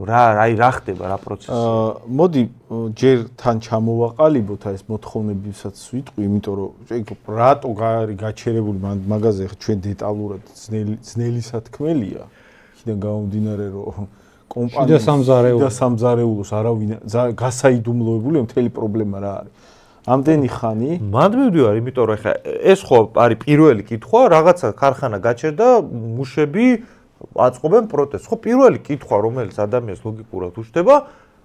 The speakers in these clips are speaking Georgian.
რა ხდება რა პროცესია? მოდი ჯერ თან ჩამოვაყალიბოთ ეს მოთხოვნებისაც ვიტყვი, იმიტომ რომ რატო გაჩერებული მაგაზე ჩვენ დეტალურად ძნელი სათქმელია. იქიდან გამომდინარე რომ კომპანიის და სამზარეულოს არავინ გასაიდუმლოებულია მთელი პრობლემა რა არის. ამდენი ხანი მანდ მივდივარ, იმიტომ რომ ეხა ეს ხო არის პირველი კითხვა, რაღაცა ქარხანა გაჩერდა, მუშები აწყობენ პროტესტს. ხო, პირველი კითხვა, რომელიც ადამიანს ლოგიკურად უჩნდება,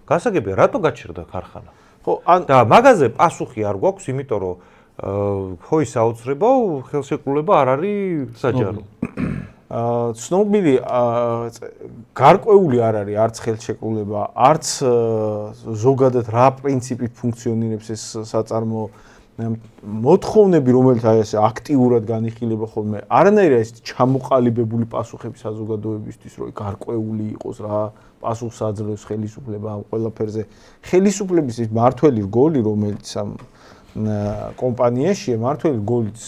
გასაგებია, რატო გაჩერდა ქარხანა? ხო, და მაგაზე პასუხი არ გვაქვს, იმიტომ რომ ხო ის აუცრება, ხელშეკრულება არ არის საჯარო. ცნობილი გარკვეული არ არის არც ხელშეკრულება, არც ზოგადად რა პრინციპით ფუნქციონირებს ეს საწარმო მოთხოვნები, რომელიც აი ესე აქტიურად განიხილება ხოლმე, არანაირი ეს ჩამოყალიბებული პასუხები საზოგადოებისთვის, რომ გარკვეული იყოს რა პასუხს აძლევს ხელისუფლება ამ ყველაფერზე. ხელისუფლების ის მართველი რგოლი, რომელიც ამ კომპანიაშია, მართველი რგოლიც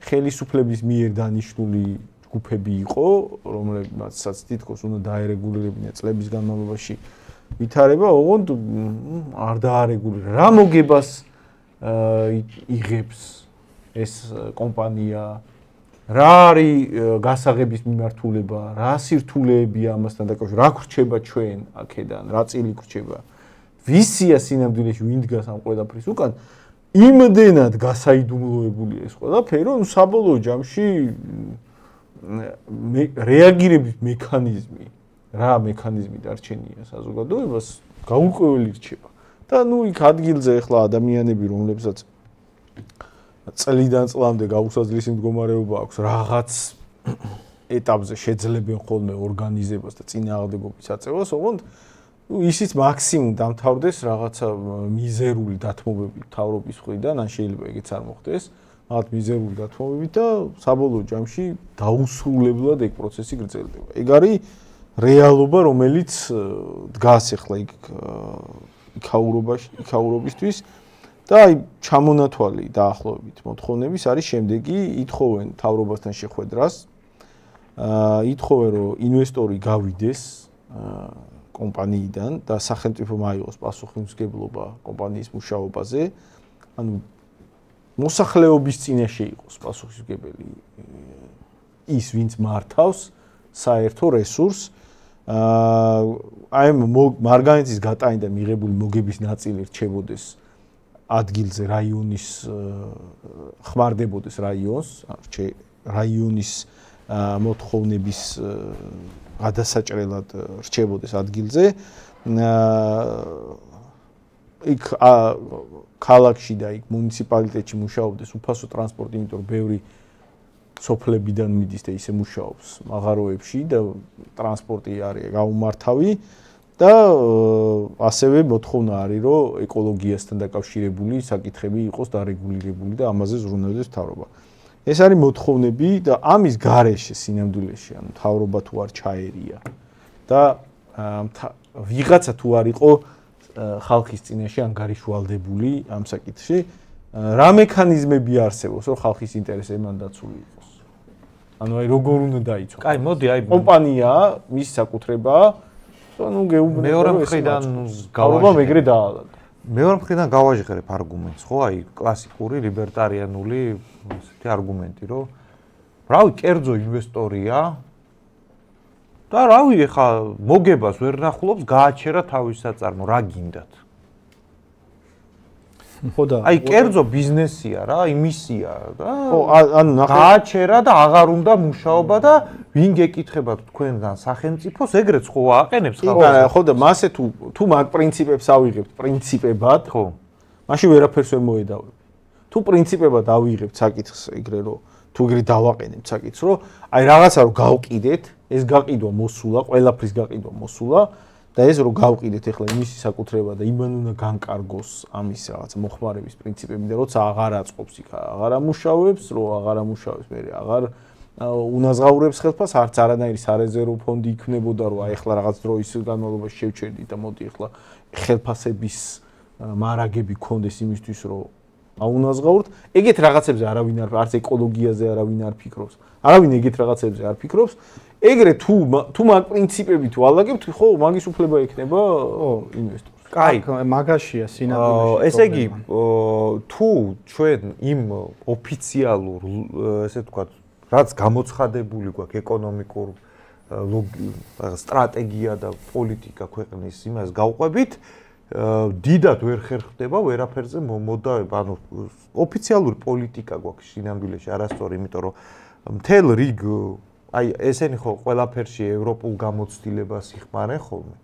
ხელისუფლების მიერ დანიშნული ჯგუფები იყო, რომლებსაც თითქოს უნდა დაერეგულირებინა წლების განმავლობაში ვითარება, ოღონდ არ დაარეგულირება. რა მოგებას იღებს ეს კომპანია, რა არის გასაღების მიმართულება, რა სირთულეებია ამასთან დაკავშირებით, რა გრჩება ჩვენ აქედან, რა წილი გრჩება, ვისია სინამდვილეში ვინ დგას ამ ყველაფრის უკან, იმდენად გასაიდუმლოებულია ეს ყველაფერი, რომ საბოლოო ჯამში რეაგირების მექანიზმი, რა მექანიზმი დარჩენია საზოგადოებას, გაურკვეველი რჩება. და იქ ადგილზე ახლა ადამიანები, რომლებსაც წლიდან წლამდე გაუსაძლისი მდგომარეობა აქვს, რაღაც ეტაპზე შეძლებენ ხოლმე ორგანიზებას და წინააღმდეგობის აწევას, ოღონდ ისიც მაქსიმუმ დამთავრდეს რაღაცა მიზერული დათმობებით მთავრობის მხრიდან, ან შეიძლება ეგეც არ მოხდეს, რაღაც მიზერული დათმობებით და საბოლოო ჯამში დაუსრულებლად ეგ პროცესი გრძელდება. ეგ არის რეალობა, რომელიც დგას ახლა იქ იქაურობისთვის და აი ჩამონათვალი დაახლოებით მოთხოვნების არის შემდეგი, ითხოვენ მთავრობასთან შეხვედრას, ითხოვენ რომ ინვესტორი გავიდეს კომპანიიდან და სახელმწიფომ აიღოს პასუხისმგებლობა კომპანიის მუშაობაზე, ანუ მოსახლეობის წინაშე იყოს პასუხისმგებელი ის, ვინც მართავს საერთო რესურსს. აი მარგანეცის გატანიდან მიღებული მოგების ნაწილი რჩებოდეს ადგილზე რაიონის ხმარდებოდეს რაიონის მოთხოვნების გადასაჭრელად რჩებოდეს ადგილზე. იქ ქალაქში და იქ მუნიციპალიტეტში მუშაობდეს უფასო ტრანსპორტი, იმიტომ რომ ბევრი სოფლებიდან მიდის და ისე მუშაობს მაღაროებში და ტრანსპორტი არის გაუმართავი და ასევე მოთხოვნა არის, რომ ეკოლოგიასთან დაკავშირებული საკითხები იყოს დარეგულირებული და ამაზე ზრუნავდეს მთავრობა. ეს არის მოთხოვნები და ამის გარეშე სინამდვილეში, ანუ მთავრობა თუ არ ჩაერია და ვიღაცა თუ არ იყო ხალხის წინაშე ანგარიშვალდებული ამ საკითხში, რა მექანიზმები არსებობს, რომ ხალხის ინტერესები მან დაცული იყოს. ანუ აი როგორ უნდა დაიცვა. კაი, მოდი აი კომპანია, მისი საკუთრებაა, ანუ გეუბნება მეორე მხრიდან მეგრე დაალაგა. მეორე მხრიდან გავაჟღერებ არგუმენტს, ხო, აი კლასიკური ლიბერტარიანული ესეთი არგუმენტი, რომ რავი, კერძო ინვესტორია და რავი, ეხა მოგებას ვერ ნახულობს, გააჩერა თავის საწარმო, რა გინდათ? ხო და აი კერძო ბიზნესია რა, იმისია და ხო, ანუ გააჩერა და აღარ უნდა მუშაობა და ვინ გეკითხება თქვენგან სახელმწიფოს, ეგრეც ხო აყენებს ხალხს. ხო და მასე თუ მაგ პრინციპებს ავიღებთ პრინციპებად, ხო. მაშინ ვერაფერს ვერ მოედავებ. თუ პრინციპებად ავიღებთ საკითხს ეგრე რომ თუ ეგრე დავაყენებთ საკითხს, რომ აი რაღაცა რომ გავყიდეთ, ეს გაყიდვა მოსულა, ყველაფრის გაყიდვა მოსულა და ეს რომ გავყიდეთ ახლა იმისი საკუთრება და იმან უნდა განკარგოს ამის რაღაც მოხმარების პრინციპები და როცა აღარ აწყობს იქ, აღარ ამუშავებს, რომ აღარ ამუშავებს, მე აღარ უნაზღაურებს ხელფას, არც არანაირი სარეზერვო ფონდი იქნებოდა, რომ აი ახლა რაღაც დროის განმავლობაში შევჩერდით და მოდი ახლა ხელფასების მარაგები გქონდეს იმისთვის, რომ აუნაზღაურთ. ეგეთ რაღაცებზე არავინ არ არც ეკოლოგიაზე არავინ არ ფიქრობს. არავინ ეგეთ რაღაცებზე არ ფიქრობს. ეგრე თუ მაგ პრინციპებით ვალაგებთ, ხო, მაგის უფლება ექნება ინვესტორს. კაი, მაგაშია სინამდვილეში. ესე იგი, თუ ჩვენ იმ ოფიციალურ, ესე ვთქვათ, რაც გამოცხადებული გვაქვს ეკონომიკურ სტრატეგია და პოლიტიკა ქვეყნის იმას გავყვებით, დიდად ვერ ხერხდება ვერაფერზე მომოდაება, ანუ ოფიციალური პოლიტიკა გვაქვს სინამდვილეში არასწორი, იმიტომ რომ მთელ რიგ აი ესენი ხო ყველაფერში ევროპულ გამოცდილებას იხმარენ ხოლმე.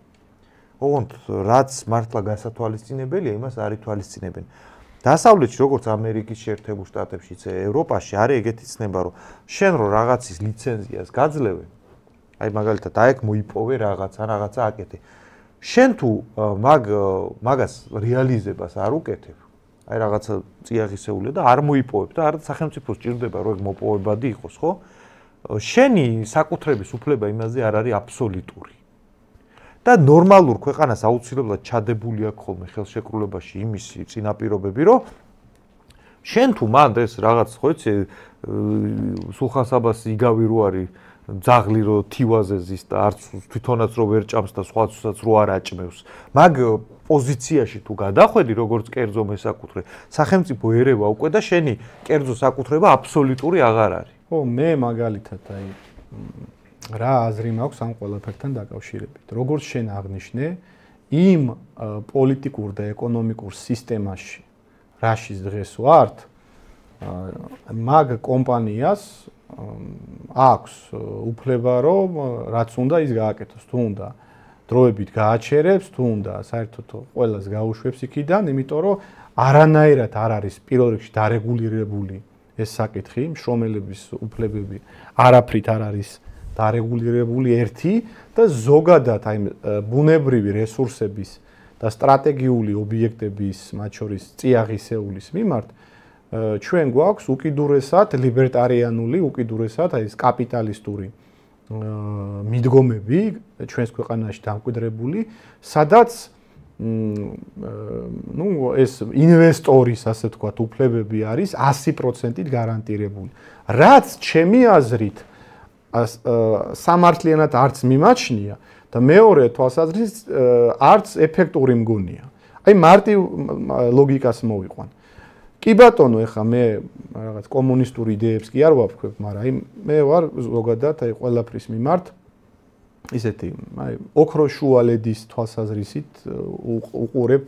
ოღონდ რაც მართლა გასათვალისწინებელია, იმას არ ითვალისწინებენ. დასავლეთში როგორც ამერიკის შეერთებულ შტატებში, ევროპაში არის ეგეთი ცნება, რომ შენ რო რაღაცის ლიცენზიას გაძლევენ, აი მაგალითად აიქ მოიპოვე რაღაცა აკეთე. შენ თუ მაგას რეალიზებას არ უკეთებ, აი რაღაცა წიაღისეულია და არ მოიპოვებ და არ სახელმწიფოს ჭირდება რომ ეგ მოპოვებადი იყოს, ხო? შენი საკუთრების უფლება იმაზე არ არის აბსოლუტური. და ნორმალურ ქვეყანას აუცილებლად ჩადებული აქვს ხოლმე ხელშეკრულებაში იმისი წინაპირობები, რომ შენ თუ მანდ ეს რაღაც ხო იცი სულხან-საბასი იგავი რო არის ძაღლი რო თივაზე ზის და არც თვითონაც რო ვერ ჭამს და სხვაცაც რო არ აჭმევს. მაგ პოზიციაში თუ გადახვედი როგორც კერძო მესაკუთრე, სახელმწიფო ერევა უკვე და შენი კერძო საკუთრება აბსოლუტური აღარ არის. ხო, მე მაგალითად აი რა აზრი მაქვს ამ ყველაფერთან დაკავშირებით. როგორც შენ აღნიშნე, იმ პოლიტიკურ და ეკონომიკურ სისტემაში, რაშიც დღეს ვართ, მაგ კომპანიას აქვს უფლება, რომ რაც უნდა ის გააკეთოს, თუ უნდა დროებით გააჩერებს, თუ უნდა საერთოდ ყველას გაუშვებს იქიდან, იმიტომ რომ არანაირად არ არის პირველ რიგში დარეგულირებული ეს საკითხი, მშრომელების უფლებები არაფრით არ არის დარეგულირებული ერთი და ზოგადად აი ბუნებრივი რესურსების და სტრატეგიული ობიექტების, მათ შორის წიაღისეულის მიმართ ჩვენ გვაქვს უკიდურესად ლიბერტარიანული, უკიდურესად აი ეს კაპიტალისტური მიდგომები ჩვენს ქვეყანაში დამკვიდრებული, სადაც ეს ინვესტორის, ასე ვთქვათ, უფლებები არის 100%-ით გარანტირებული. რაც ჩემი აზრით სამართლიანად არც მიმაჩნია და მეორე თვალსაზრისით არც ეფექტური მგონია. აი მარტივ ლოგიკას მოვიყვან. კი ბატონო, ეხა მე რაღაც კომუნისტური იდეებს კი არ ვაფქვებ, მაგრამ აი მე ვარ ზოგადად აი ყველაფრის მიმართ ისეთი, აი ოქროშუალედის თვალსაზრისით უყურებ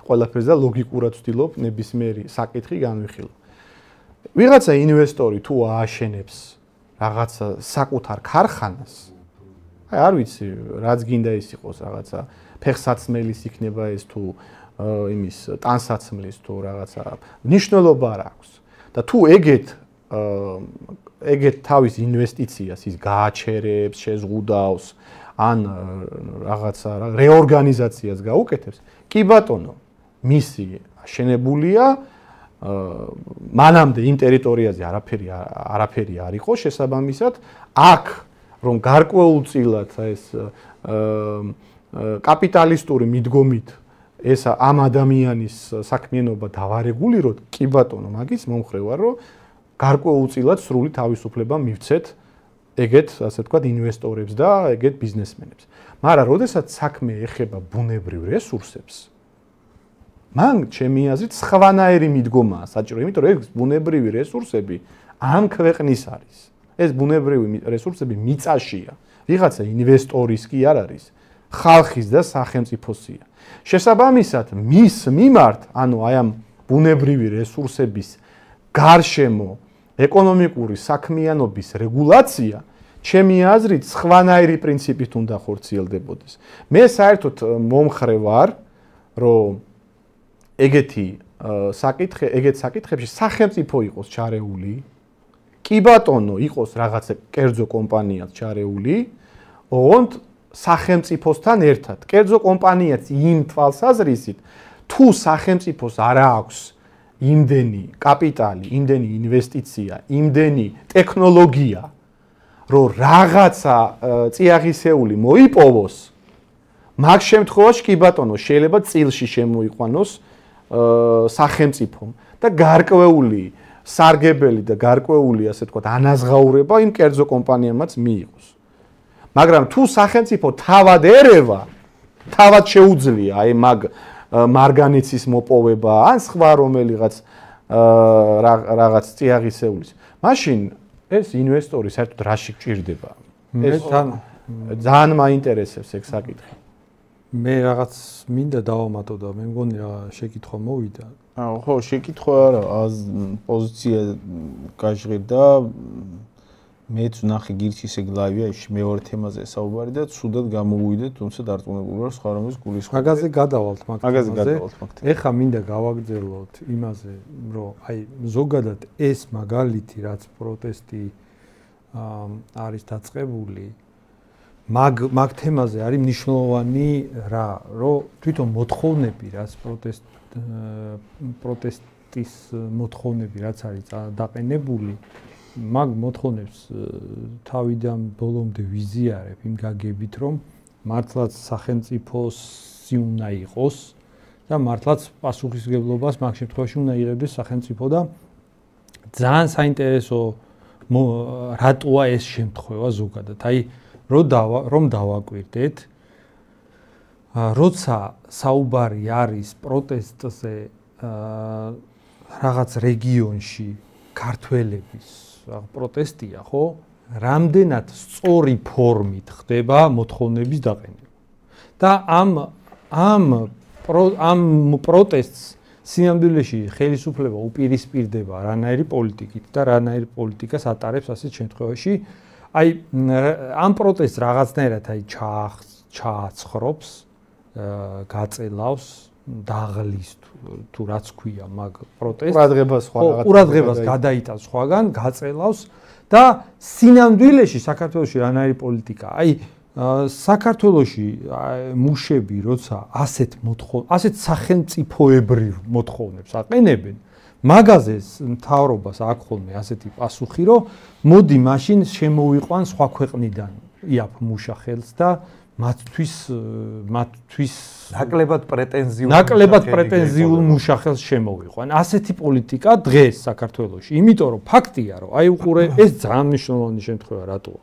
ყველაფერს და ლოგიკურად ვცდილობ ნებისმიერი საკითხი განვიხილო. ვიღაცა ინვესტორი თუ ააშენებს რაღაცა საკუთარ ქარხანას, აი არ ვიცი, რაც გინდა ის იყოს, რაღაცა ფეხსაცმელის იქნება ეს თუ იმის ტანსაცმლის თუ რაღაცა მნიშვნელობა არ აქვს. და თუ ეგეთ თავის ინვესტიციას ის გააჩერებს, შეზღუდავს, ან რაღაცა რეორგანიზაციას გაუკეთებს, კი ბატონო, მისი აშენებულია მანამდე იმ ტერიტორიაზე არაფერი არ იყო შესაბამისად, აქ რომ გარკვეულწილად ეს კაპიტალისტური მიდგომით ეს ამ ადამიანის საქმიანობა დავარეგულიროთ, კი ბატონო, მაგის მომხრე ვარ, რომ გარკვეულწილად სრული თავისუფლება მივცეთ ეგეთ, ასე ვთქვათ, ინვესტორებს და ეგეთ ბიზნესმენებს. მაგრამ როდესაც საქმე ეხება ბუნებრივ რესურსებს, მან ჩემი აზრით სხვანაირი მიდგომაა საჭირო, იმიტომ რომ ეს ბუნებრივი რესურსები ამ ქვეყნის არის. ეს ბუნებრივი რესურსები მიწაშია. ვიღაცა ინვესტორის კი არ არის, ხალხის და სახელმწიფოსია. შესაბამისად, მის მიმართ, ანუ აი ამ ბუნებრივი რესურსების გარშემო ეკონომიკური საქმიანობის რეგულაცია, ჩემი აზრით, სხვანაირი პრინციპით უნდა ხორციელდებოდეს. მე საერთოდ მომხრე ვარ, რომ ეგეთ საკითხებში სახელმწიფო იყოს ჩარეული, კი ბატონო, იყოს რაღაცა კერძო კომპანიაც ჩარეული, ოღონდ სახელმწიფოსთან ერთად. კერძო კომპანიაც იმ თვალსაზრისით, თუ სახელმწიფოს არ აქვს იმდენი კაპიტალი, იმდენი ინვესტიცია, იმდენი ტექნოლოგია, რომ რაღაცა წიაღისეული მოიპოვოს, მაგ შემთხვევაში კი ბატონო, შეიძლება წილში შემოიყვანოს სახელმწიფომ და გარკვეული სარგებელი და გარკვეული, ასე ვთქვათ, ანაზღაურება იმ კერძო კომპანიამაც მიიღოს. მაგრამ თუ სახელმწიფო თავად ერევა, თავად შეუძლია აი მაგ მარგანეცის მოპოვება ან სხვა რომელიღაც რაღაც წიაღისეულის. მაშინ ეს ინვესტორი საერთოდ რაში გჭირდება? ეს ძალიან მაინტერესებს ეგ საკითხი. მე რაღაც მინდა დავამატო და მე მგონი რა შეკითხვა მოვიდა. ხო, შეკითხვა არა, პოზიცია გაჟღერდა. მეც ვნახე გირჩი ისე ლაივია, ის მეორე თემაზე საუბარი და ცუდად გამოვიდეთ, თუმცა დარწმუნებული ვარ, სხვა რომელს გულისხმობ. მაგაზე გადავალთ მაგ თემაზე. მაგაზე. ეხა მინდა გავაგრძელოთ იმაზე, რომ აი ზოგადად ეს მაგალითი, რაც პროტესტი არის დაწყებული, მაგ თემაზე არის მნიშვნელოვანი რა, რომ თვითონ მოთხოვნები, რაც პროტესტის მოთხოვნები, რაც არის დაყენებული, მაგ მოთხოვნებს თავიდან ბოლომდე ვიზიარებ იმ გაგებით, რომ მართლაც სახელმწიფოს უნდა იყოს და მართლაც პასუხისმგებლობას მაგ შემთხვევაში უნდა იღებდეს სახელმწიფო და ძალიან საინტერესო რატოა ეს შემთხვევა ზოგადად. აი რომ დავაკვირდეთ, როცა საუბარი არის პროტესტზე რაღაც რეგიონში ქართველების პროტესტია, ხო? რამდენად სწორი ფორმით ხდება მოთხოვნების დაყენება. და ამ პროტესტს სინამდვილეში ხელისუფლება უპირისპირდება რანაირი პოლიტიკით და რანაირი პოლიტიკას ატარებს ასეთ შემთხვევაში. აი ამ პროტესტს რაღაცნაირად აი ჩააცხრობს, გაწელავს, დაღლის თუ რაც ქვია მაგ პროტესტს. ყურადღებას გადაიტანს სხვაგან, გაწელავს და სინამდვილეში საქართველოში რანაირი პოლიტიკა. აი საქართველოში მუშები როცა ასეთ სახელმწიფოებრივ მოთხოვნებს აყენებენ, მაგაზე მთავრობას აქვს ხოლმე ასეთი პასუხი, რომ მოდი მაშინ შემოვიყვან სხვა ქვეყნიდან იაფ მუშა ხელს და მათთვის ნაკლებად პრეტენზიულ მუშახელს შემოვიყვან. ასეთი პოლიტიკა დღეს საქართველოში. იმიტომ რომ ფაქტია, რომ აი უყურე ეს ძალიან მნიშვნელოვანი შემთხვევა რატოა.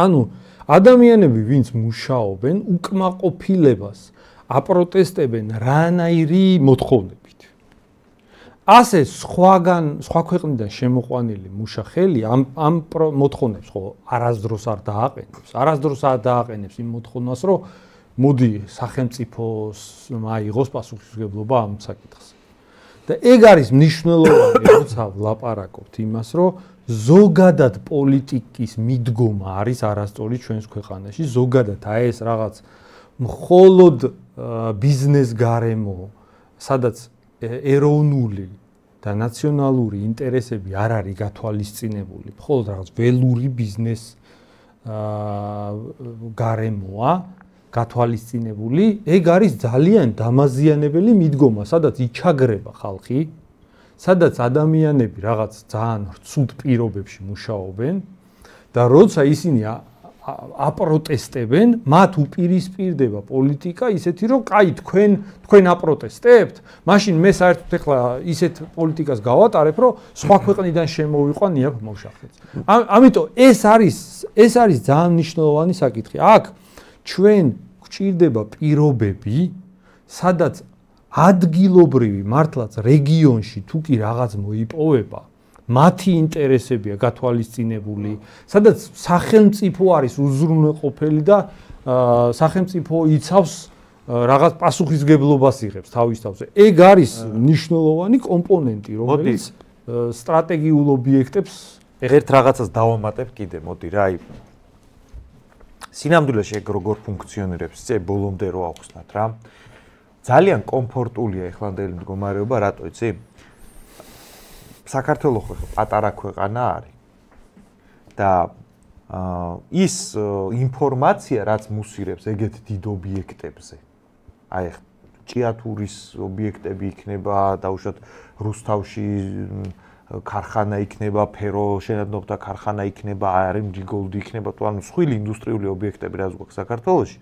ანუ ადამიანები, ვინც მუშაობენ, უკმაყოფილებას აპროტესტებენ რანაირი მოთხოვნებით. ასე სხვა ქვეყნიდან შემოყვანილი მუშახელი ამ მოთხოვნებს ხო არასდროს არ დააყენებს იმ მოთხოვნას, რომ მოდი სახელმწიფოს აიღოს პასუხისმგებლობა ამ საკითხს. და ეგ არის მნიშვნელოვანი, როცა ვლაპარაკობთ იმას, რომ ზოგადად პოლიტიკის მიდგომა არის არასწორი ჩვენს ქვეყანაში, ზოგადად აი ეს რაღაც მხოლოდ ბიზნეს გარემო, სადაც ეროვნული და ნაციონალური ინტერესები არ არის გათვალისწინებული, მხოლოდ რაღაც ველური ბიზნეს გარემოა გათვალისწინებული, ეგ არის ძალიან დამაზიანებელი მიდგომა, სადაც იჩაგრება ხალხი, სადაც ადამიანები რაღაც ძალიან რთულ პირობებში მუშაობენ და როცა ისინი აპროტესტებენ, მათ უპირისპირდება პოლიტიკა ისეთი, რომ კაი თქვენ აპროტესტებთ, მაშინ მე საერთოდ ეხლა ისეთ პოლიტიკას გავატარებ, რომ სხვა ქვეყნიდან შემოვიყვან იაფ მუშახელს. ამიტომ ეს არის ძალიან მნიშვნელოვანი საკითხი. აქ ჩვენ გვჭირდება პირობები, სადაც ადგილობრივი მართლაც რეგიონში თუ კი რაღაც მოიპოვება, მათი ინტერესებია გათვალისწინებული, სადაც სახელმწიფო არის უზრუნველყოფელი და სახელმწიფო იცავს რაღაც პასუხისმგებლობას იღებს თავის თავზე. ეგ არის მნიშვნელოვანი კომპონენტი, რომელიც სტრატეგიულ ობიექტებს ერთ რაღაცას დავამატებ კიდე, მოდი რა, აი სინამდვილეში ეგ როგორ ფუნქციონირებს, ბოლომდე რო ავხსნათ რა. ძალიან კომფორტულია ეხლანდელი მდგომარეობა, რატო იცი? საქართველოს პატარა ქვეყანა არის და ის ინფორმაცია, რაც მუსირებს ეგეთ დიდ ობიექტებზე, აი ჭიათურის ობიექტები იქნება, დაუშვათ რუსთავში ქარხანა იქნება, ფერო შენადნობდა ქარხანა იქნება, RMG Gold იქნება, თუ ანუ სხვილი ინდუსტრიული ობიექტები რაც გვაქვს საქართველოში.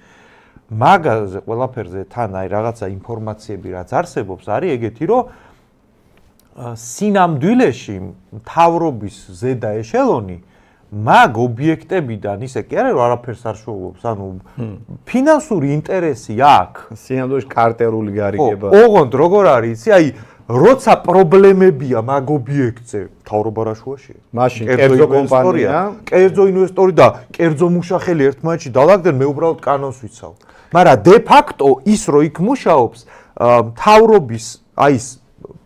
მაგაზე ყველაფერზე თან აი რაღაცა ინფორმაციები რაც არსებობს, არის ეგეთი, რომ სინამდვილეში მთავრობის ზედა ეშელონი მაგ ობიექტებიდან ისე კი არა რომ არაფერს არ შოულობს, ანუ ფინანსური ინტერესი აქვს. სინამდვილეში კარტერული გარიგება. ოღონდ როგორ არის, იცი, აი როცა პრობლემებია მაგ ობიექტზე, მთავრობა რა შუაშია? მაშინ კერძო კომპანია, კერძო ინვესტორი და კერძო მუშახელი ერთმანეთში დაალაგდნენ, მე უბრალოდ კანონს ვიცავ. მაგრამ დე ფაქტო ის რო იქ მუშაობს, მთავრობის აი ეს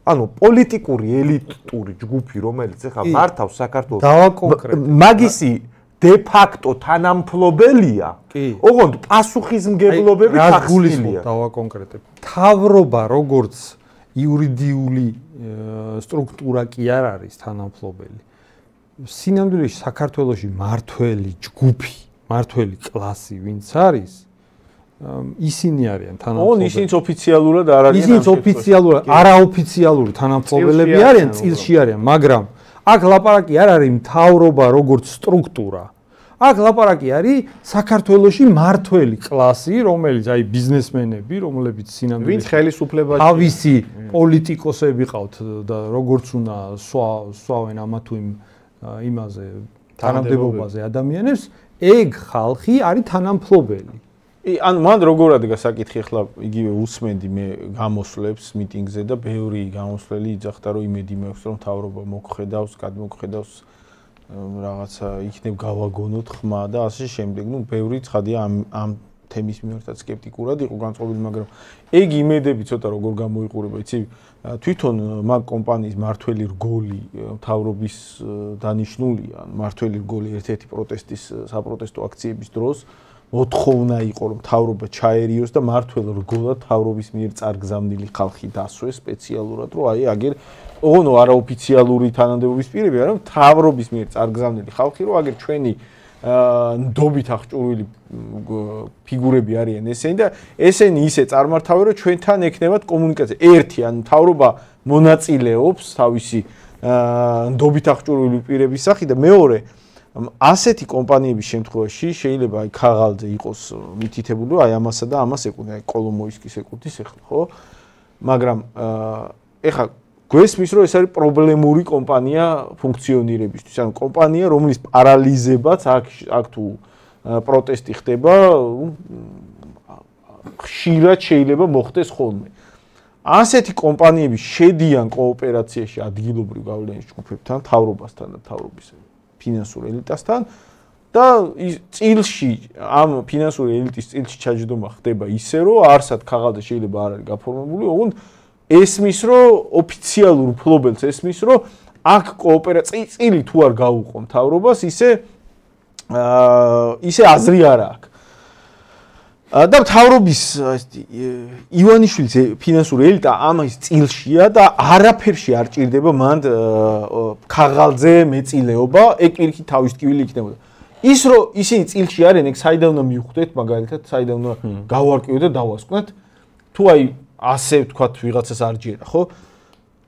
ანუ პოლიტიკური ელიტური ჯგუფი, რომელიც ახლა მართავს საქართველოს, მაგისი დე ფაქტო თანამფლობელია. ოღონდ პასუხისმგებლობები გულისხმობ დავაკონკრეტებ. მთავრობა როგორც იურიდიული სტრუქტურა კი არ არის თანამფლობელი. სინამდვილეში საქართველოში მართველი ჯგუფი, მართველი კლასი ვინც არის, ისინი არიან თანამფლობელი. ისინიც ოფიციალურად არ არიან. ისინიც ოფიციალურად, არაოფიციალური თანამფლობელები არიან, წილში არიან, მაგრამ აქ ლაპარაკი არ არის მთავრობა როგორც სტრუქტურა. აქ ლაპარაკი არის საქართველოში მართველი კლასი, რომელიც აი ბიზნესმენები, რომლებიც სინამდვილეში ვინც ხელისუფლებაში თავისი პოლიტიკოსები ყავთ და როგორც უნდა სვავენ ამა თუ იმაზე თანამდებობაზე ადამიანებს, ეგ ხალხი არის თანამფლობელი. ანუ მან როგორ ადგა საკითხი ახლა იგივე უსმენდი მე გამოსვლებს მიტინგზე და ბევრი გამოსვლელი იძახდა რომ იმედი მაქვს რომ მთავრობა მოგხედავს, გადმოგხედავს რაღაცა იქნებ გავაგონოთ ხმა და ასე შემდეგ. ნუ ბევრი ცხადია ამ თემის მიმართაც სკეპტიკურად იყო განწყობილი, მაგრამ ეგ იმედები ცოტა როგორ გამოიყურება, იცი, თვითონ მაგ კომპანიის მართველი რგოლი მთავრობის დანიშნულია, მართველი რგოლი ერთ-ერთი პროტესტის საპროტესტო აქციების დროს მოთხოვნა იყო რომ მთავრობა ჩაერიოს და მართველ რგოლად მთავრობის მიერ წარგზავნილი ხალხი დასვეს სპეციალურად, რომ აი აგერ ოღონდ არაოფიციალური თანამდებობის პირები, არა მთავრობის მიერ წარგზავნილი ხალხი, რომ აგერ ჩვენი ნდობით აღჭურვილი ფიგურები არიან ესენი და ესენი ისე წარმართავენ, რომ ჩვენთან ექნებათ კომუნიკაცია. ერთი, ან მთავრობა მონაწილეობს თავისი ნდობით აღჭურვილი პირების სახით და მეორე ასეთი კომპანიების შემთხვევაში შეიძლება აი ქაღალდზე იყოს მითითებული, აი ამასა და ამას ეკუთვნის, აი კოლომოისკის ეკუთვნის ახლა, ხო? მაგრამ ეხლა გვესმის რომ ეს არის პრობლემური კომპანია ფუნქციონირებისთვის, ანუ კომპანია, რომლის პარალიზებაც აქ თუ პროტესტი ხდება, ხშირად შეიძლება მოხდეს ხოლმე. ასეთი კომპანიები შედიან კოოპერაციაში ადგილობრივ გავლენის ჯგუფებთან, მთავრობასთან და მთავრობის ფინანსურ ელიტასთან და წილში ამ ფინანსური ელიტის წილში ჩაჯდომა ხდება ისე რომ არსად ქაღალდზე შეიძლება არ არის გაფორმებული, ოღონდ ესმის რომ ოფიციალურ მფლობელს ესმის რომ აქ კოოპერაცია წილი თუ არ გაუყო მთავრობას ისე აზრი არ აქვს. და მთავრობის ივანიშვილის ფინანსური ელიტა ამის წილშია და არაფერში არ ჭირდება მან ქაღალდზე მეწილეობა, ეგ პირიქით თავის ტკივილი იქნებოდა. ის რომ ისინი წილში არიან, ეგ საიდან უნდა მივხვდეთ, მაგალითად, საიდან უნდა გავარკვიოთ და დავასკვნეთ, თუ აი ასე ვთქვათ ვიღაცას არ ჯერა, ხო?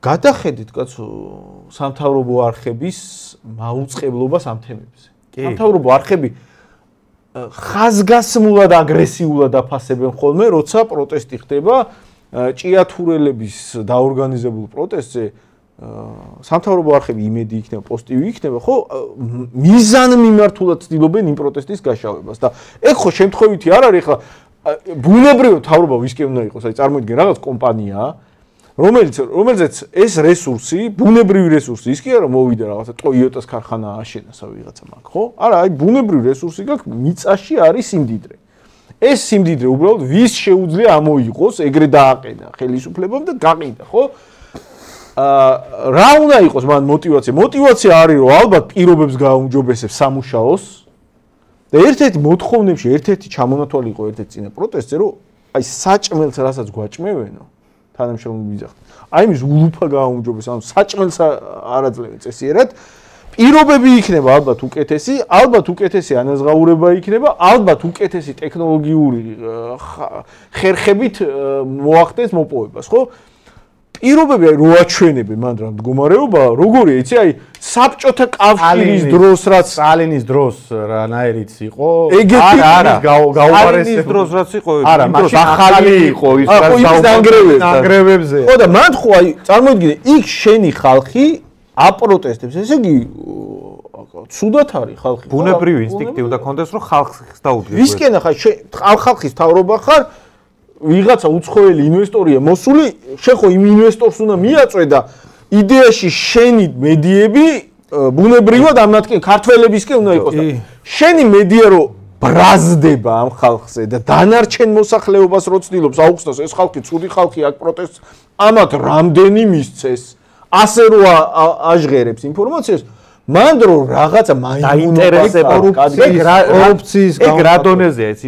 გადახედეთ, კაცო, სამთავრობო არხების მაუწყებლობას ამ თემებზე. სამთავრობო არხები ხაზგასმულად აგრესიულად აფასებენ ხოლმე, როცა პროტესტი ხდება, ჭიათურელების დაორგანიზებულ პროტესტზე სამთავრობო არხები იმედი იქნება, პოზიტივი იქნება, ხო, მიზანმიმართულად ცდილობენ იმ პროტესტის გაშავებას და ეგ ხო შემთხვევითი არ არის, ხა ბუნებრივად მთავრობა ვისკენ უნდა იყოს, აი წარმოიდგენ რაღაც კომპანია, რომელზეც ეს რესურსი, ბუნებრივი რესურსი, ის კი არა მოვიდა რაღაცა Toyota-ს ქარხანა აშენასა ვიღაცა მაგ, ხო? არა, აი ბუნებრივი რესურსი გაქვს, მიწაში არის სიმდიდრე. ეს სიმდიდრე უბრალოდ ვის შეუძლია ამოიღოს, ეგრე დააყენა ხელისუფლებამ და გაყიდა, ხო? რა უნდა იყოს მან мотиваცია? мотиваცია არის, რომ ალბათ პირობებს გააუმჯობესებს სამუშაოს და ერთ-ერთი მოთხოვნებში, ერთ-ერთი ჩამონათვალი იყო ერთ-ერთი წინა პროტესტზე, რომ აი საჭმელს რასაც გვაჭმევენო თანამშრომლები ვიძახთ. აი იმის ულუფა გააუმჯობეს, ანუ საჭმელს არაძლევენ წესიერად. პირობები იქნება ალბათ უკეთესი, ალბათ უკეთესი ანაზღაურება იქნება, ალბათ უკეთესი ტექნოლოგიური ხერხებით მოახდენს მოპოვებას, ხო? პირობები რო აჩვენებენ მან რა მდგომარეობა, როგორია, იცი, აი საბჭოთა კავშირის დროს რაც სტალინის დროს რანაირიც იყო, არა, გაუპარესებული სტალინის დროს რაც იყო, არა, მაშინ ახალი იყო ის დანგრევებზე. ხო და მან ხო აი წარმოიდგინე, იქ შენი ხალხი აპროტესტებს, ესე იგი ცუდად არის ხალხი. ბუნებრივი ინსტინქტი უნდა კონდეს რომ ხალხს დაუდგეს. ვისკენ ახლა ხალხის თავრობა ხარ ვიღაცა უცხოელი ინვესტორია მოსული, შენ ხო იმ ინვესტორს უნდა მიაწვე და იდეაში შენი მედიები ბუნებრივად ამათკენ ქართველებისკენ უნდა იყოს და შენი მედია რო ბრაზდება ამ ხალხზე და დანარჩენ მოსახლეობას რო ცდილობს აუხსნას ეს ხალხი ცუდი ხალხი აქ პროტესტს ამათ რამდენი მისცეს ასე რო აჟღერებს ინფორმაციას მან დრო რაღაცა დაინტერესება კორუფციის ეგ რა დონეზეა იცი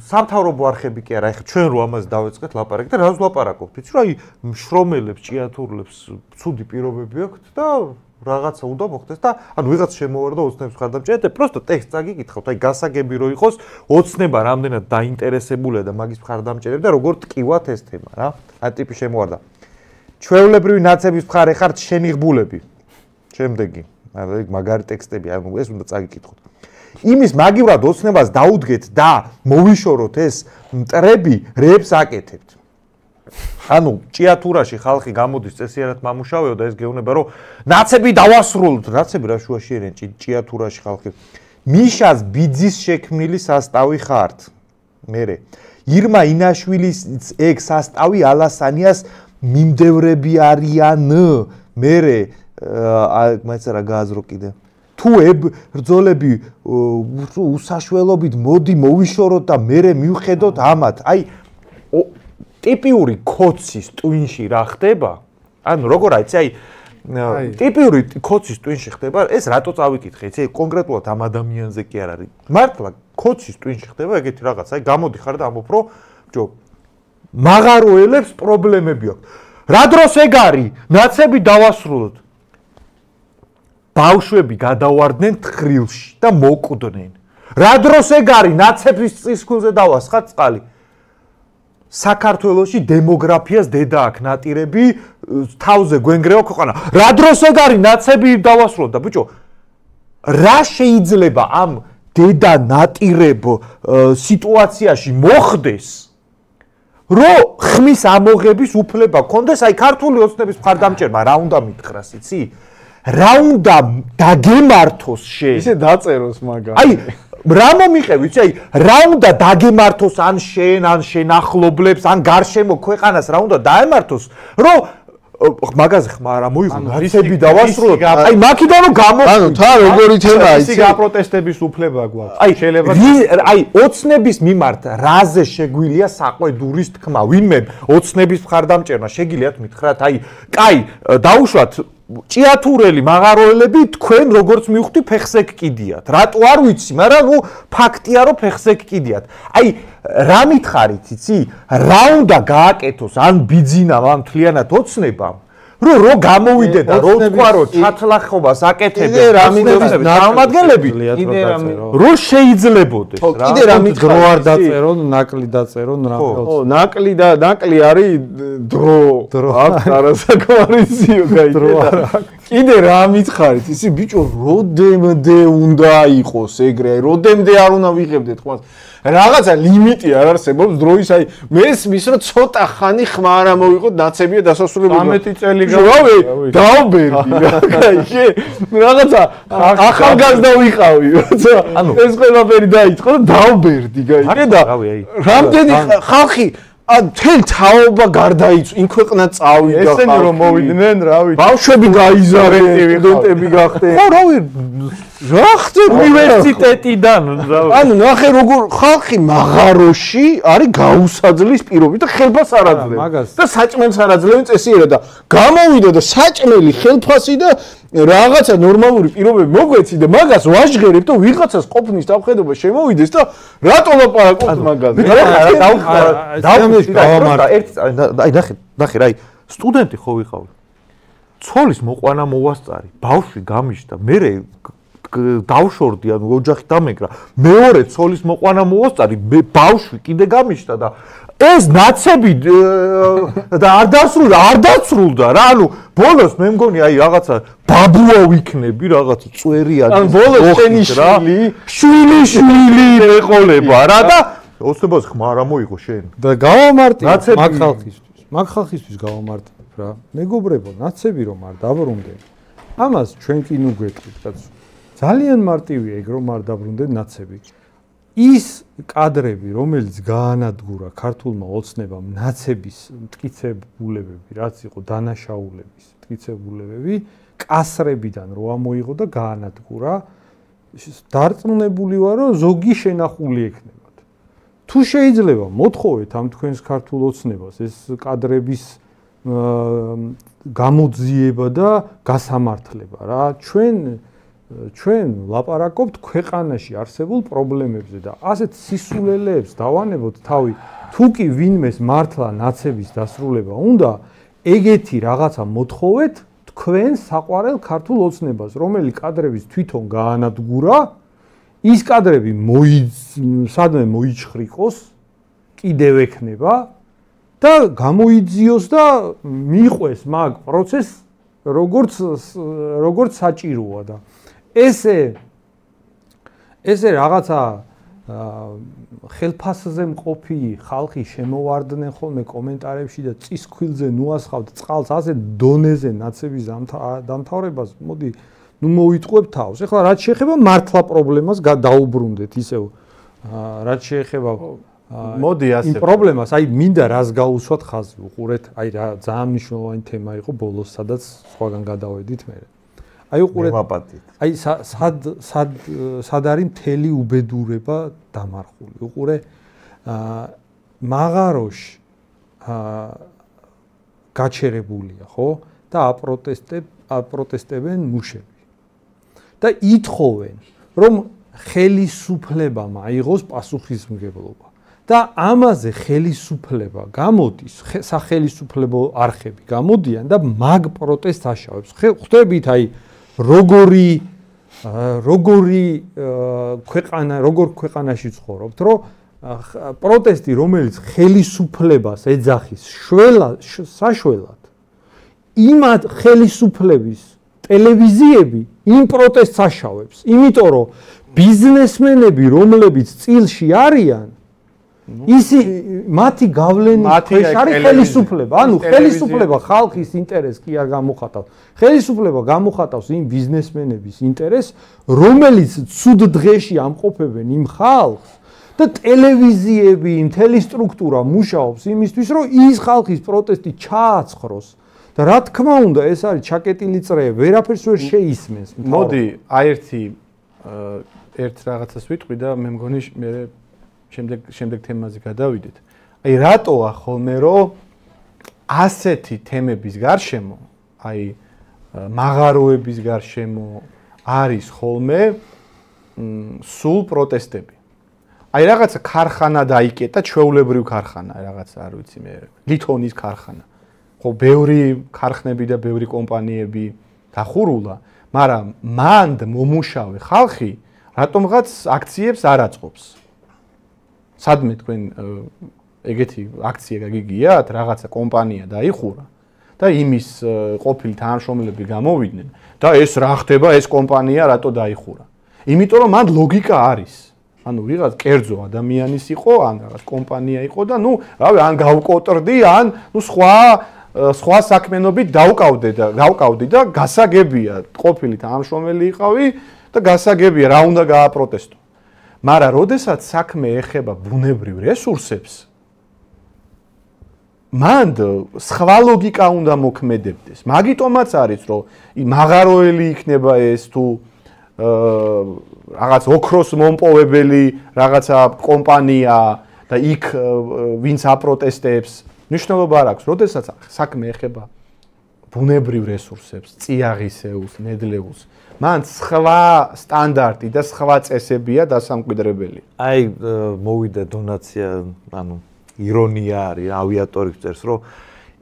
სამთავრობო არხები კი არა ეხლა ჩვენ რო ამას დავეწყეთ ლაპარაკი და რას ვლაპარაკობთ იცი რა აი მშრომელებს ჭიათურლებს ცუდი პირობები აქვთ და რაღაცა უნდა მოხდეს და ანუ ვიღაც შემოვარდა ოცნების ხარდამჭერად და პროსტო ტექსტს აგიკითხავთ აი გასაგები რო იყოს ოცნება რამდენად დაინტერესებულია და მაგის ხარდამჭერები და როგორ ტკივათ ეს თემა რა აი ტიპი შემოვარდა ჩვეულებრივი ნაცების მხარე ხართ შენი ღბულები შემდეგი მაგარი ტექსტები ანუ ეს უნდა წაგიკითხოთ იმის მაგივრად ოცნებას დაუდგეთ და მოვიშოროთ ეს მტრები რეებს აკეთებთ ანუ ჭიათურაში ხალხი გამოდის წესიერად მამუშავეო და ეს გეუბნება რომ ნაცები დავასრულოთ ნაცები რა შუაში ერენ ჭიათურაში ხალხი მიშას ბიძის შექმნილი სასტავი ხართ მერე ირმა ინაშვილის ეგ სასტავი ალასანიას მიმდევრები არიან მერე მაინც რა გააზრო კიდე თუ ბრძოლები უსაშველობით მოდი მოვიშოროთ და მერე მივხედოთ ამათ აი ტიპიური კოცის ტვინში რა ხდება? ანუ როგორ არის, აი ტიპიური კოცის ტვინში ხდება, ეს რატო წავიკითხე, იცი, კონკრეტულად ამ ადამიანზე კი არ არის. მართლა კოცის ტვინში ხდება ეგეთი რაღაც, აი გამოდიხარ და ამბობ, რომ ბჭო მაღაროელებს პრობლემები აქვს. რა დროს ეგ არის? ნაცები დავასრულოთ. ბავშვები გადავარდნენ თხრილში და მოკვდნენ. რა დროს ეგ არის? ნაცების წისქვილზე დავასხათ წყალი. საქართველოში დემოგრაფიას დედა აქ ნატირები თავზე გვენგრევა ქვეყანა. რა დროს ეგ არის? ნაცები დავასრულოთ და ბიჭო რა შეიძლება ამ დედა ნატირებ სიტუაციაში მოხდეს? რო ხმის ამოღების უფლება კონდეს აი ქართული ოცნების მხარდამჭერმა რა უნდა მითხრას იცი? რა უნდა დაგემართოს შენ? ისე დაწეროს მაგა. აი რა მომიყევი, იცი, აი რა უნდა დაგემართოს ან შენ, ან შენ ახლობლებს, ან გარშემო ქვეყანას რა უნდა დაემართოს, რომ მაგაზე ხმა რა მოიღო, ნაცები დავასრულოთ. აი მაქიდან რომ გამოგვი. ანუ თა როგორი თემაა, იცი, გაპროტესტების უფლება გვაქვს. აი შეიძლება აი ოცნების მიმართ რაზე შეგვილია საყვედურის თქმა, ვინმე ოცნების მხარდამჭერმა შეგიძლიათ მითხრათ, აი კაი, დაუშვათ ჭიათურელი მაღაროელები თქვენ როგორც მივხვდი ფეხზე გკიდიათ. რატო არ ვიცი, მაგრამ ნუ ფაქტია რომ ფეხზე გკიდიათ. აი რა მითხარით, იცი? რა უნდა გააკეთოს ან ბიძინამ ან მთლიანად ოცნებამ, რო გამოვიდე და რო თქვა რომ ჩათლახობას აკეთებენ წარმომადგენლები, რო შეიძლებოდეს რა. კიდე რა დრო არ დაწერონ, ნაკლი დაწერონ რა. ხო, ნაკლი და ნაკლი არის დრო. აქ არასაკმარისიო გაიგე. კიდე რა მითხარით, ისი ბიჭო, როდემდე უნდა იყოს ეგრე, როდემდე არ უნდა ვიღებდეთ ხმას. რაღაცა ლიმიტი არ არსებობს დროის, აი მესმის რომ ცოტა ხანი ხმა არ ამოვიღოთ ნაცებია დასასრულებელი. 13 წელი დაუბერდი რა. რაღაცა ახალგაზრდა ვიყავი, როცა ეს ყველაფერი დაიწყო და დაუბერდი, გაიგე და რამდენი ხალხი თელ თაობა გარდაიცვა, იმ ქვეყნად წავიდა. ესენი რომ მოვიდნენ, რა ვიცი. ბავშვები გაიზარდნენ, სტუდენტები გახდნენ. ხო, რა ვიცი. რა ხდება უნივერსიტეტიდან, ანუ ნახე როგორ ხალხი მაღაროში არის გაუსაძლის პირობით და ხელფას არ აძლევს. და საჭმელს არ აძლევენ წესიერად და გამოვიდა და საჭმელი ხელფასი და რაღაცა ნორმალური პირობები მოგვეცი და მაგას ვაჟღერებ და ვიღაცას ყოფნის დავხედობა შემოვიდეს და რატო ლაპარაკობთ მაგაზე? აი ნახე რა, აი სტუდენტი ხო ვიყავი. ცოლის მოყვანა მოვასწარი, ბავშვი გამიშდა, მე დავშორდი, ანუ ოჯახი დამეგრა. მეორე ცოლის მოყვანა მოვასწარი, ბავშვი კიდე გამიშდა და ეს ნაცები და არ დაცრულდა რა. ანუ ბოლოს მე მგონი აი რაღაცა ბაბუა ვიქნები, რაღაცა წვერია. ანუ ბოლოს შენი შვილი ეყოლება რა და ოცნებას ხმა არ მოიღო შენ. და გავამარტი მაგ ხალხისთვის გავამარტებ რა. მეგობრებო, ნაცები რომ არ დაბრუნდნენ. ამას ჩვენ კი ნუ გვეკრით კაცო. ძალიან მარტივია ეგ რომ არ დაბრუნდეთ ნაცები. ის კადრები, რომელიც გაანადგურა ქართულმა ოცნებამ ნაცების მტკიცებულებები, რაც იყო დანაშაულების მტკიცებულებები, კასრებიდან რო ამოიღო და გაანადგურა, დარწმუნებული ვარ, რომ ზოგი შენახული ექნებათ. თუ შეიძლება მოთხოვეთ ამ თქვენს ქართულ ოცნებას ეს კადრების გამოძიება და გასამართლება რა, ჩვენ ლაპარაკობთ ქვეყანაში არსებულ პრობლემებზე და ასეთ სისულელეებს დავანებოთ თავი, თუ კი ვინმეს მართლა ნაცების დასრულება უნდა, ეგეთი რაღაცა მოთხოვეთ თქვენ საყვარელ ქართულ ოცნებას, რომელიც კადრების თვითონ გაანადგურა, ის კადრები სადმე მოიჩხრიკოს, კიდევ ექნება და გამოიძიოს და მიყვეს მაგ პროცესს როგორც საჭიროა და ესე რაღაცა ხელფასზე მყოფი ხალხი შემოვარდნენ ხოლმე კომენტარებში და წისქვილზე ნუასხავთ წყალს ასე დონეზე ნაცების დამთავრებას, მოდი ნუ მოვიტყვებ თავს. ეხლა რაც შეეხება მართლა პრობლემას დაუბრუნდეთ ისევ რაც შეეხება მოდი ასე იმ პრობლემას, აი მინდა რას გაუსვათ ხაზი, უყურეთ, აი რა ძალიან მნიშვნელოვანი თემა იყო ბოლოს, სადაც სხვაგან გადავედით მე. აი უყურეთ, აი სად არის მთელი უბედურება დამარხული. უყურე, მაღაროში გაჩერებულია, ხო? და აპროტესტებენ მუშები. და ითხოვენ, რომ ხელისუფლებამ აიღოს პასუხისმგებლობა. და ამაზე ხელისუფლება გამოდის, სახელისუფლებო არხები გამოდიან და მაგ პროტესტს აშავებს. ხვდებით აი როგორ ქვეყანაში ცხოვრობთ, რომ პროტესტი, რომელიც ხელისუფლებას ეძახის საშველად, იმათ ხელისუფლების ტელევიზიები იმ პროტესტს აშავებს, იმიტომ რომ ბიზნესმენები, რომლებიც წილში არიან, მათი გავლენის ქვეშ არის ხელისუფლება. ანუ ხელისუფლება ხალხის ინტერესს კი არ გამოხატავს. ხელისუფლება გამოხატავს იმ ბიზნესმენების ინტერესს, რომელიც ცუდ დღეში ამყოფებენ იმ ხალხს და ტელევიზიები, მთელი სტრუქტურა მუშაობს იმისთვის, რომ ის ხალხის პროტესტი ჩააცხროს. და რა თქმა უნდა, ეს არის ჩაკეტილი წრეები, ვერაფერს ვერ შეისმენს. მოდი, აი ერთ რაღაცას ვიტყვი და მე მგონი მე შემდეგ თემაზე გადავიდეთ. აი რატოა ხოლმე რომ ასეთი თემების გარშემო, აი მაღაროების გარშემო არის ხოლმე სულ პროტესტები. აი რაღაცა ქარხანა დაიკეტა, ჩვეულებრივ ქარხანა, რაღაცა არ ვიცი მე, ლითონის ქარხანა. ხო, ბევრი ქარხნები და ბევრი კომპანიები დახურულა, მაგრამ მანდ მომუშავე ხალხი რატომღაც აქციებს არ აწყობს. სადმე თქვენ ეგეთი აქცია გაგიგიათ, რაღაცა კომპანია დაიხურა და იმის ყოფილი თანამშრომლები გამოვიდნენ და ეს რა ხდება, ეს კომპანია რატო დაიხურა? იმიტომ რომ მან ლოგიკა არის. ანუ ვიღაც კერძო ადამიანის იყო, ან რაღაც კომპანია იყო და ნუ, რავი, ან გავკოტრდი, ან ნუ სხვა საქმიანობით გავკავდი და გასაგებია, ყოფილი თანამშრომელი იყავი და გასაგებია რა უნდა გააპროტესტო. მაგრამ როდესაც საქმე ეხება ბუნებრივ რესურსებს, მანდ სხვა ლოგიკა უნდა მოქმედებდეს. მაგიტომაც არის, რომ მაღაროელი იქნება ეს თუ რაღაც ოქროს მომპოვებელი რაღაცა კომპანია და იქ ვინც აპროტესტებს, მნიშვნელობა არ აქვს. როდესაც საქმე ეხება ბუნებრივ რესურსებს, წიაღისეულს, ნედლეულს, მან სხვა სტანდარტი და სხვა წესებია დასამკვიდრებელი. აი მოვიდა დონაცია, ანუ ირონია არის, ავიატორი წერს, რომ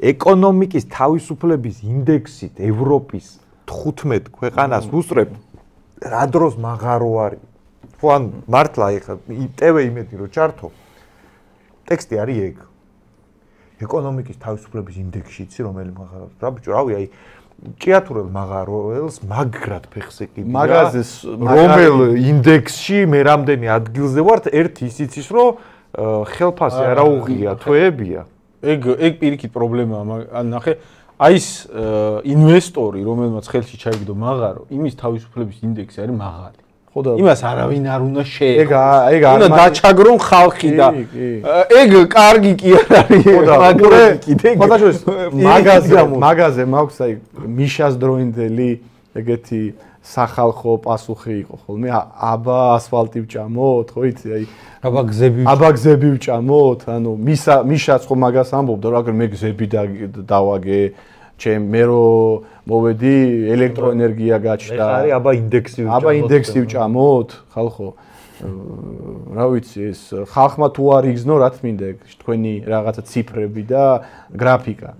ეკონომიკის თავისუფლების ინდექსით ევროპის 15 ქვეყანას უსწრებ, რა დროს მაღარო არის. ხო, ან მართლა ეხლა TV იმედი რომ ჩართო. ტექსტი არის ეგ. ეკონომიკის თავისუფლების ინდექსში იცი რომელი მაღარო. რა ბიჭო, რავი, აი ჭიათურელ მაღაროელს მაგრად ფეხს ეკიდია. მაგაზეს რომელ ინდექსში მე რამდენი ადგილზე ვარ, ერთი ის იცის, რომ ხელფასი არა უღია, თვეებია. ეგ პირიქით პრობლემაა, ან ნახე, აი ეს ინვესტორი, რომელმაც ხელში ჩაიგდო მაღარო, იმის თავისუფლების ინდექსი არის მაღალი. ხო და იმას არავინ არ უნდა შეექო. ეგ უნდა დაჩაგრონ ხალხი და ეგ კარგი კი არ არის. მაგრამ კიდე მაგაზე მაქვს აი მიშას დროინდელი ეგეთი სახალხო პასუხი იყო ხოლმე აბა ასფალტი ვჭამოთ ხო იცი აი აბა გზები ვჭამოთ ანუ მიშაც ხო მაგას ამბობდა რომ აგერ მე გზები დავაგე ჩემ მე რო მოვედი ელექტროენერგია გაჩნდა ეხლა არის აბა ინდექსი ვჭამოთ ხალხო რა ვიცი ეს ხალხმა თუ არ იგზნო რა თქმა უნდა თქვენი რაღაცა ციფრები და გრაფიკა